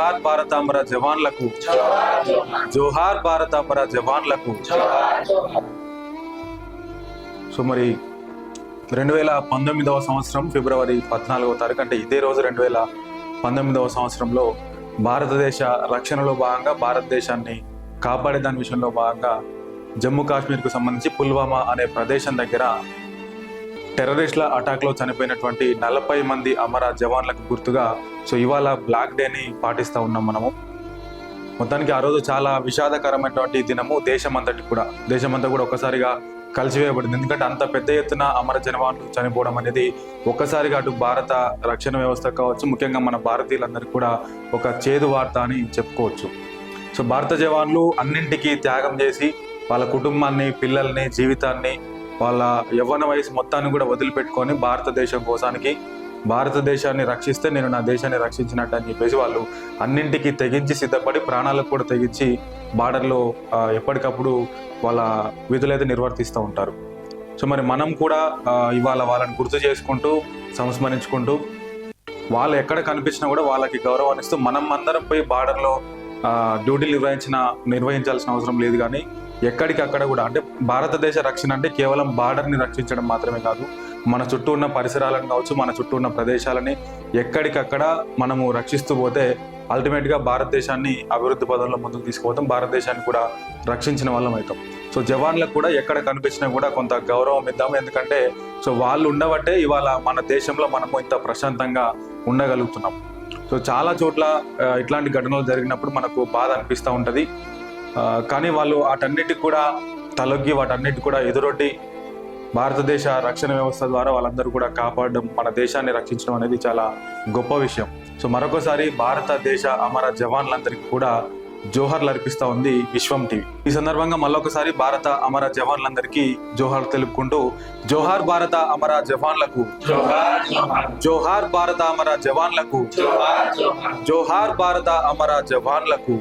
జోహార్ భారతాంబర జవాన్లకు, జోహార్ భారతాంబర జవాన్లకు. So మరి 2019వ సంవత్సరం ఫిబ్రవరి 14వ తారీఖు, అంటే ఇదే రోజు 2019వ సంవత్సరంలో భారతదేశ రక్షణలో భాగంగా, భారతదేశాన్ని కాపాడే దాని విషయంలో భాగంగా జమ్మూ కాశ్మీర్కు సంబంధించి పుల్వామా అనే ప్రదేశం దగ్గర టెర్రరిస్టుల అటాక్లో చనిపోయినటువంటి 40 మంది అమర జవాన్లకు గుర్తుగా సో ఇవాళ బ్లాక్ డేని పాటిస్తూ ఉన్నాం మనము. మొత్తానికి ఆ రోజు చాలా విషాదకరమైనటువంటి దినము. దేశమంతా కూడా ఒక్కసారిగా కలిసివేయబడింది. ఎందుకంటే అంత పెద్ద ఎత్తున అమర జవాన్లు చనిపోవడం అనేది ఒక్కసారిగా అటు భారత రక్షణ వ్యవస్థ కావచ్చు, ముఖ్యంగా మన భారతీయులందరికీ కూడా ఒక చేదు వార్త అని చెప్పుకోవచ్చు. సో భారత జవాన్లు అన్నింటికీ త్యాగం చేసి వాళ్ళ కుటుంబాన్ని, పిల్లల్ని, జీవితాన్ని, వాళ్ళ యవ్వన వయసు మొత్తాన్ని కూడా వదిలిపెట్టుకొని భారతదేశం కోసానికి, భారతదేశాన్ని రక్షిస్తే నేను నా దేశాన్ని రక్షించినట్టు అని చెప్పేసి వాళ్ళు అన్నింటికి తెగించి సిద్ధపడి, ప్రాణాలకు కూడా తెగించి బార్డర్లో ఎప్పటికప్పుడు వాళ్ళ విధులైతే నిర్వర్తిస్తూ ఉంటారు. సో మరి మనం కూడా ఇవాళ వాళ్ళని గుర్తు చేసుకుంటూ, సంస్మరించుకుంటూ, వాళ్ళు ఎక్కడ కనిపించినా కూడా వాళ్ళకి గౌరవాన్ని ఇస్తూ మనం అందరం పోయి బార్డర్లో డ్యూటీలు నిర్వహించాల్సిన అవసరం లేదు. కానీ ఎక్కడికక్కడ కూడా, అంటే భారతదేశ రక్షణ అంటే కేవలం బార్డర్ని రక్షించడం మాత్రమే కాదు, మన చుట్టూ ఉన్న పరిసరాలను కావచ్చు, మన చుట్టూ ఉన్న ప్రదేశాలని ఎక్కడికక్కడ మనము రక్షిస్తూ పోతే అల్టిమేట్గా భారతదేశాన్ని అభివృద్ధి పదంలో ముందుకు తీసుకుపోతాం, భారతదేశాన్ని కూడా రక్షించిన వాళ్ళం అవుతాం. సో జవాన్లకు కూడా ఎక్కడ కనిపించినా కూడా కొంత గౌరవం ఇద్దాము. ఎందుకంటే సో వాళ్ళు ఉండబట్టే ఇవాళ మన దేశంలో మనము ఇంత ప్రశాంతంగా ఉండగలుగుతున్నాం. సో చాలా చోట్ల ఇట్లాంటి ఘటనలు జరిగినప్పుడు మనకు బాధ అనిపిస్తూ ఉంటుంది. కానీ వాళ్ళు వాటన్నిటికి కూడా తలొగ్గి, వాటన్నిటి కూడా ఎదురొడ్డి భారతదేశ రక్షణ వ్యవస్థ ద్వారా వాళ్ళందరూ కూడా కాపాడడం, మన దేశాన్ని రక్షించడం అనేది చాలా గొప్ప విషయం. సో మరొకసారి భారతదేశ అమర జవాన్లందరికీ కూడా జోహార్లు అర్పిస్తూ ఉంది విశ్వం టీవీ. ఈ సందర్భంగా మళ్ళొకసారి భారత అమర జవాన్లందరికీ జోహార్ తెలుపుకుంటూ, జోహార్ భారత అమర జవాన్లకు, జోహార్ భారత అమర జవాన్లకు, జోహార్ భారత అమర జవాన్లకు.